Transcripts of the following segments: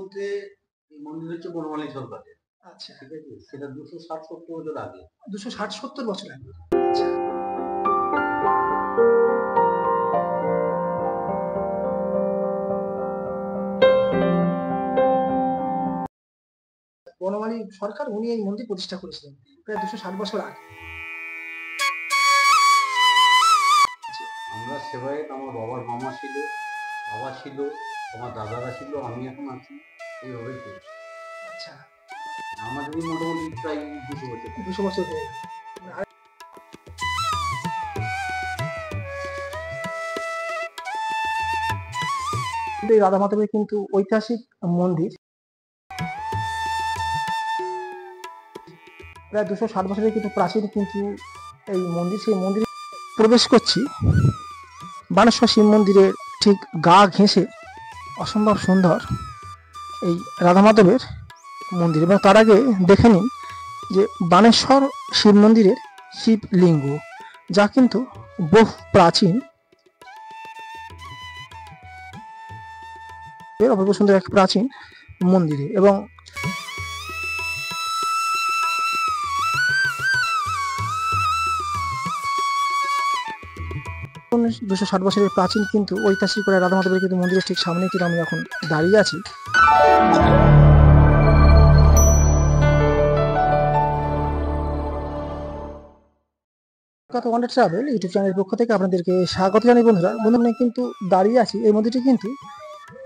বলতে এই মন্দির হচ্ছে বনমালী সরকারের। আচ্ছা, ঠিক আছে? সেটা 260-70 বছর আগে। 260-70 বছর আগে। আচ্ছা। বনমালী সরকার উনি এই মন্দির প্রতিষ্ঠা করেছিলেন প্রায় 260 বছর আগে। আমরা সেবায়েত, আমার বাবার মামা ছিল, বাবা ছিল, আমার দাদারা ছিল, আমি এখন আছি, এইভাবেই চলছে। আচ্ছা, আমাদেরই মোটামুটি প্রায় 200 বছর। 200 বছর হয়ে গেল। এই রাধা মাধবের কিন্তু ঐতিহাসিক মন্দির, প্রায় 260 বছরের কিন্তু প্রাচীন কিন্তু এই মন্দির। সেই মন্দিরে প্রবেশ করছি, বানেশ্বর শিব মন্দিরের ঠিক গা ঘেঁষে অসম্ভব সুন্দর এই রাধা মাধবের মন্দির। এবং তার আগে দেখে নিন যে বানেশ্বর শিব মন্দিরের শিবলিঙ্গ, যা কিন্তু বহু প্রাচীন, অপূর্ব সুন্দর এক প্রাচীন মন্দিরে। এবং 260 বছরের প্রাচীন কিন্তু ঐতিহাসিক করে রাধা মাধবের কিন্তু মন্দিরের ঠিক সামনে কিন্তু আমি এখন দাঁড়িয়ে আছি। ওয়ান্ডার ট্রাভেল ইউটিউব চ্যানেলের পক্ষ থেকে আপনাদেরকে স্বাগত জানাই। বন্ধুরা কিন্তু দাঁড়িয়ে আছি এই মন্দিরটি কিন্তু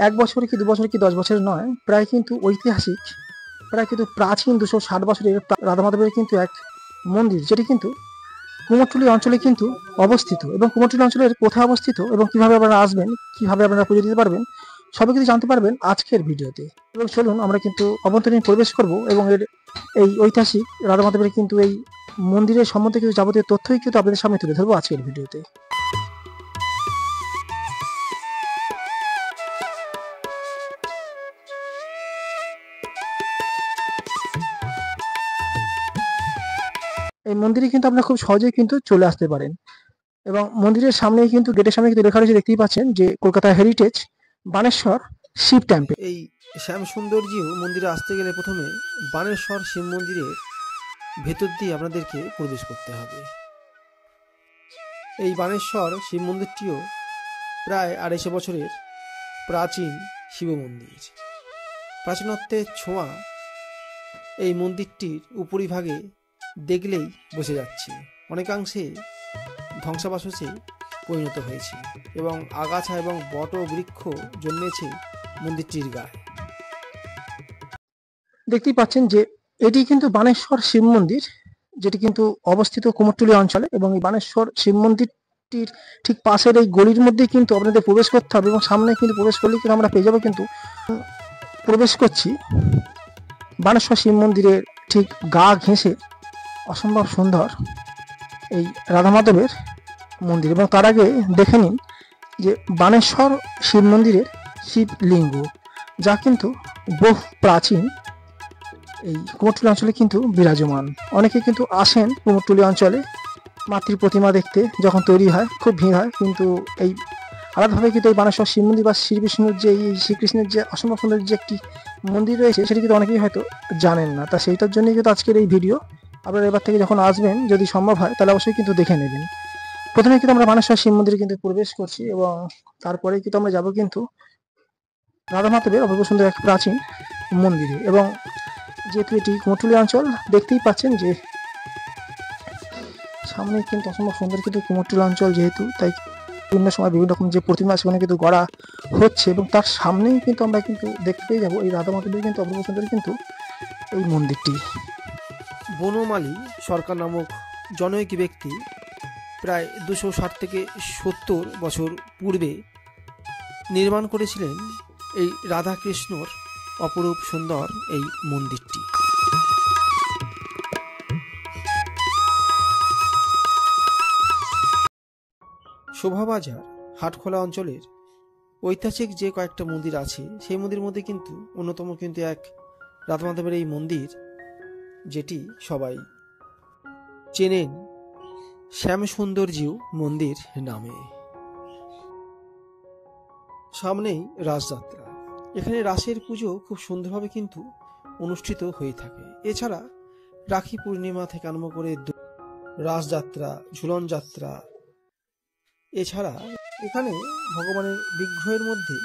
1 বছর কি 2 বছর কি 10 বছর নয়, প্রায় কিন্তু ঐতিহাসিক, প্রায় কিন্তু প্রাচীন 260 বছরের রাধা মাধবের কিন্তু এক মন্দির, যেটি কিন্তু কুমোরটুলি অঞ্চলে কিন্তু অবস্থিত। এবং কুমোরটুলি অঞ্চলের কোথায় অবস্থিত এবং কিভাবে আপনারা আসবেন, কিভাবে আপনারা পুজো দিতে পারবেন, সবই কিন্তু জানতে পারবেন আজকের ভিডিওতে। এবং চলুন আমরা কিন্তু অভ্যন্তরীণ প্রবেশ করব এবং এই ঐতিহাসিক রাধা মাধবের কিন্তু এই মন্দিরের সম্বন্ধে কিন্তু যাবতীয় তথ্যই কিন্তু আপনাদের সামনে তুলে ধরবো আজকের ভিডিওতে। এই মন্দিরে কিন্তু আপনারা খুব সহজেই কিন্তু চলে আসতে পারেন। এবং মন্দিরের সামনেই কিন্তু গেটের সামনে কিন্তু লেখা রয়েছে, দেখতেই পাচ্ছেন, যে কলকাতা হেরিটেজ বানেশ্বর শিব টেম্পল। এই শ্যাম সুন্দরজিও মন্দিরে আসতে গেলে প্রথমে বানেশ্বর শিব মন্দিরের ভেতর দিয়ে আপনাদেরকে প্রবেশ করতে হবে। এই বানেশ্বর শিব মন্দিরটিও প্রায় 250 বছরের প্রাচীন শিব মন্দির। প্রাচীনত্বের ছোঁয়া এই মন্দিরটির উপরিভাগে দেখলেই বসে যাচ্ছে, অনেকাংশে ধ্বংসাবশেষে পরিণত হয়েছে এবং আগাছা এবং বট বৃক্ষ জন্মেছে মন্দিরটির গায়ে। দেখতেই পাচ্ছেন যে এটি কিন্তু বানেশ্বর শিব মন্দির, যেটি কিন্তু অবস্থিত কুমোরটুলি অঞ্চলে। এবং এই বানেশ্বর শিব মন্দিরটির ঠিক পাশের এই গলির মধ্যে কিন্তু আপনাদের প্রবেশ করতে হবে। এবং সামনে কিন্তু প্রবেশ করলে কিন্তু আমরা পেয়ে যাবো, কিন্তু প্রবেশ করছি বানেশ্বর শিব মন্দিরের ঠিক গা ঘেঁষে অসম্ভব সুন্দর এই রাধা মাধবের মন্দির। এবং তার আগে দেখে নিন যে বানেশ্বর শিব মন্দিরের শিবলিঙ্গ, যা কিন্তু বহু প্রাচীন এই কুমোরটুলি অঞ্চলে কিন্তু বিরাজমান। অনেকে কিন্তু আসেন কুমোরটুলি অঞ্চলে মাতৃ প্রতিমা দেখতে, যখন তৈরি হয় খুব ভিড় হয়। কিন্তু এই আলাদাভাবে কিন্তু এই বানেশ্বর শিব মন্দির বা শ্রী বিষ্ণুর যে এই শ্রীকৃষ্ণের যে অসম্ভব সুন্দর যে একটি মন্দির রয়েছে, সেটি কিন্তু অনেকেই হয়তো জানেন না। তা সেইটার জন্যই কিন্তু আজকের এই ভিডিও। আপনারা এবার থেকে যখন আসবেন, যদি সম্ভব হয় তাহলে অবশ্যই কিন্তু দেখে নেবেন। প্রথমে কিন্তু আমরা বানেশ্বর শিব মন্দিরে কিন্তু প্রবেশ করছি এবং তারপরে কিন্তু আমরা যাবো কিন্তু রাধা মাধবের অপূর্ব সুন্দর এক প্রাচীন মন্দিরে। এবং যেহেতু এটি কুমোরটুলি অঞ্চল, দেখতেই পাচ্ছেন যে সামনে কিন্তু অসম্ভব সুন্দর কিন্তু কুমোরটুলি অঞ্চল যেহেতু, তাই বিভিন্ন সময় বিভিন্ন রকম যে প্রতিমা সেখানে কিন্তু গড়া হচ্ছে। এবং তার সামনেই কিন্তু আমরা কিন্তু দেখতে পেয়ে যাবো এই রাধা মাধবের কিন্তু অপূর্ব সুন্দর কিন্তু এই মন্দিরটি। বনমালী সরকার নামক জনৈক ব্যক্তি প্রায় 260 থেকে 70 বছর পূর্বে নির্মাণ করেছিলেন এই রাধাকৃষ্ণর অপরূপ সুন্দর এই মন্দিরটি। শোভাবাজার হাটখোলা অঞ্চলের ঐতিহাসিক যে কয়েকটা মন্দির আছে, সেই মন্দিরের মধ্যে কিন্তু অন্যতম কিন্তু এক রাধা মাধবের এই মন্দির, যেটি সবাই চেনেন শ্যাম সুন্দরজিউ মন্দির নামে। সামনেই রাজযাত্রা, এখানে রাসের পুজো খুব সুন্দরভাবে কিন্তু অনুষ্ঠিত হয়ে থাকে। এছাড়া রাখি পূর্ণিমা থেকে আরম্ভ করে রাসযাত্রা, ঝুলন যাত্রা, এছাড়া এখানে ভগবানের বিগ্রহের মধ্যে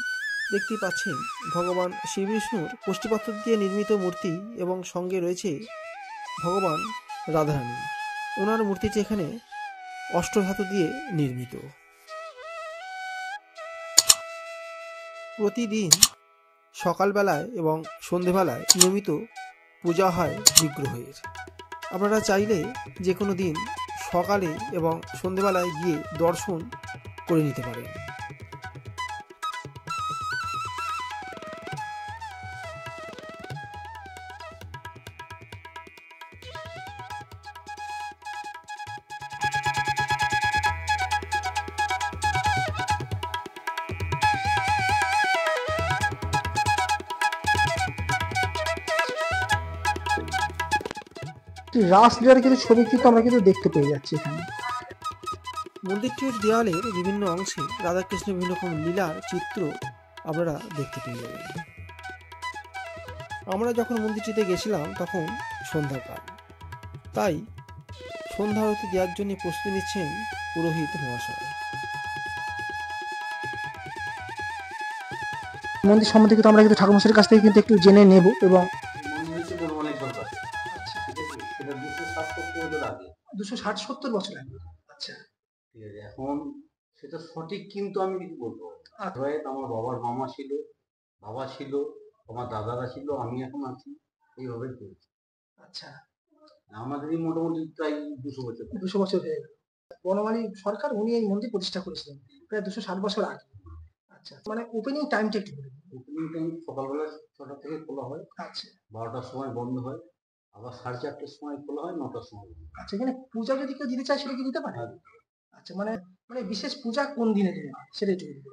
দেখতে পাচ্ছেন ভগবান শ্রীবিষ্ণুর কষ্টিপাথর দিয়ে নির্মিত মূর্তি এবং সঙ্গে রয়েছে ভগবান রাধারানী। ওনার মূর্তিটি এখানে অষ্টধাতু দিয়ে নির্মিত। প্রতিদিন সকালবেলায় এবং সন্ধেবেলায় নিয়মিত পূজা হয় বিগ্রহের। আপনারা চাইলে যে কোনো দিন সকালে এবং সন্ধেবেলায় গিয়ে দর্শন করে নিতে পারেন। রাসলীলার কিছু ছবি কিন্তু আমরা কিন্তু দেখতে পেয়ে যাচ্ছি এখানে। মন্দিরটির দেওয়ালের বিভিন্ন অংশে রাধাকৃষ্ণের বিভিন্ন রকম লীলার চিত্র আপনারা দেখতে পেয়ে যাবেন। আমরা যখন মন্দিরটিতে গেছিলাম তখন সন্ধ্যাকাল, তাই সন্ধ্যা আরতি দেওয়ার জন্য প্রস্তুতি নিচ্ছেন পুরোহিত মহাশয়। মন্দির সম্বন্ধে কিন্তু আমরা কিন্তু ঠাকুরমশাইয়ের কাছ থেকে কিন্তু একটু জেনে নেব। এবং মন্দির হচ্ছে অনেক দরকার, সেটা 270 আগে, 260-70 বছর আগে। আচ্ছা, ঠিক আছে। এখন সেটা সঠিক কিন্তু আমি কিছু বলবো না। আচ্ছা। আমার বাবার মামা ছিল, বাবা ছিল, আমার দাদারা ছিল, আমি এখন আছি, এইভাবে চলছে। আচ্ছা, আমাদেরই মোটামুটি প্রায় 200 বছর। 200 বছর হয়ে গেল। বনমালী সরকার উনি এই মন্দির প্রতিষ্ঠা করেছিলেন প্রায় 260 বছর আগে। আচ্ছা, মানে ওপেনিং টাইমটা একটু বলুন। ওপেনিং টাইম সকালবেলা 6টা থেকে খোলা হয়, আচ্ছা 12টার সময় বন্ধ হয়, আবার 4:30টার সময় খোলা হয়, 9টার সময় বন্ধ হয়। আচ্ছা, এখানে পূজা যদি কেউ দিতে চায় সেটা কি দিতে পারে? হ্যাঁ। আচ্ছা, মানে মানে বিশেষ পূজা কোন দিনে দিনে হয় সেটা একটু বলুন।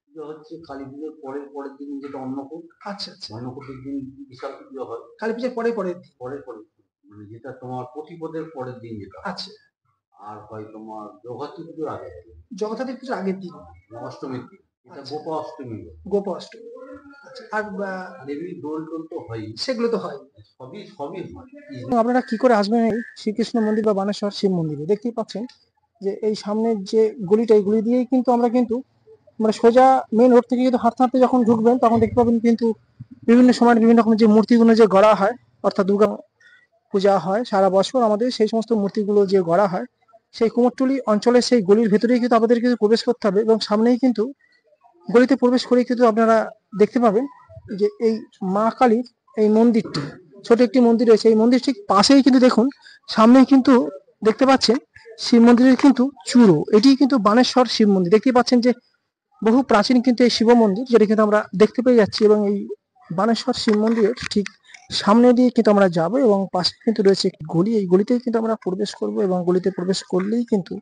পুজো হচ্ছে কালী পুজোর পরের দিন, যেটা অন্নকূট। আচ্ছা আচ্ছা, অন্নকূটের দিন বিশাল পুজো হয়। কালী পূজার পরের দিন। পরের মানে যেটা তোমার প্রতিপদের পরের দিন যেটা। আচ্ছা, আর হয় তোমার জগদ্ধাত্রী পুজোর আগের দিন, জগদ্ধাত্রী পুজোর আগের দিন, অষ্টমীর দিন, এটা আচ্ছা। গোপা অষ্টমী বলে। গোপা অষ্টমী। আচ্ছা, আর আর এমনি দোল টোল তো হয়, সেগুলো তো হয়। সবই হয়। আপনারা কি করে আসবেন এই শ্রীকৃষ্ণ মন্দির বা বানেশ্বর শিব মন্দিরে? দেখতেই পাচ্ছেন যে এই সামনের যে গলিটা, এই গলি দিয়েই কিন্তু আমরা কিন্তু মানে সোজা মেন রোড থেকে কিন্তু হাঁটতে হাঁটতে যখন ঢুকবেন তখন দেখতে পাবেন কিন্তু বিভিন্ন সময় বিভিন্ন রকম যে মূর্তিগুলো যে গড়া হয়, অর্থাৎ দুর্গা পূজা হয় সারা বছর, আমাদের সেই সমস্ত মূর্তিগুলো যে গড়া হয় সেই কুমোরটুলি অঞ্চলের সেই গলির ভেতরেই কিন্তু আমাদের কিন্তু প্রবেশ করতে হবে। এবং সামনেই কিন্তু গলিতে প্রবেশ করে কিন্তু আপনারা দেখতে পাবেন যে এই মা কালীর এই মন্দিরটি, ছোট একটি মন্দির রয়েছে। এই মন্দির ঠিক পাশেই কিন্তু দেখুন সামনেই কিন্তু দেখতে পাচ্ছেন শিব মন্দিরের কিন্তু চূড়ো, এটি কিন্তু বানেশ্বর শিব মন্দির। দেখতেই পাচ্ছেন যে বহু প্রাচীন কিন্তু এই শিব মন্দির, যেটা কিন্তু আমরা দেখতে পেয়ে যাচ্ছি। এবং এই বানেশ্বর শিব মন্দিরের ঠিক সামনে দিয়ে কিন্তু আমরা যাব এবং পাশে কিন্তু রয়েছে একটি গলি, এই গলিতেই কিন্তু আমরা প্রবেশ করব এবং গলিতে প্রবেশ করলেই কিন্তু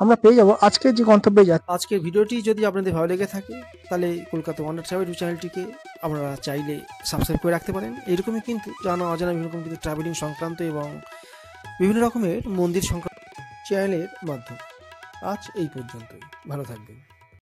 আমরা পেয়ে যাব আজকের যে গন্তব্যে যাচ্ছি। আজকের ভিডিওটি যদি আপনাদের ভালো লেগে থাকে তাহলে কলকাতা ওয়ান্ডার ট্রাভেল ইউটিউব চ্যানেলটিকে আপনারা চাইলে সাবস্ক্রাইব করে রাখতে পারেন। এরকমই কিন্তু জানা অজানা বিভিন্ন রকম কিন্তু ট্রাভেলিং সংক্রান্ত এবং বিভিন্ন রকমের মন্দির সংক্রান্ত চ্যানেলের মাধ্যমে। আজ এই পর্যন্তই, ভালো থাকবেন।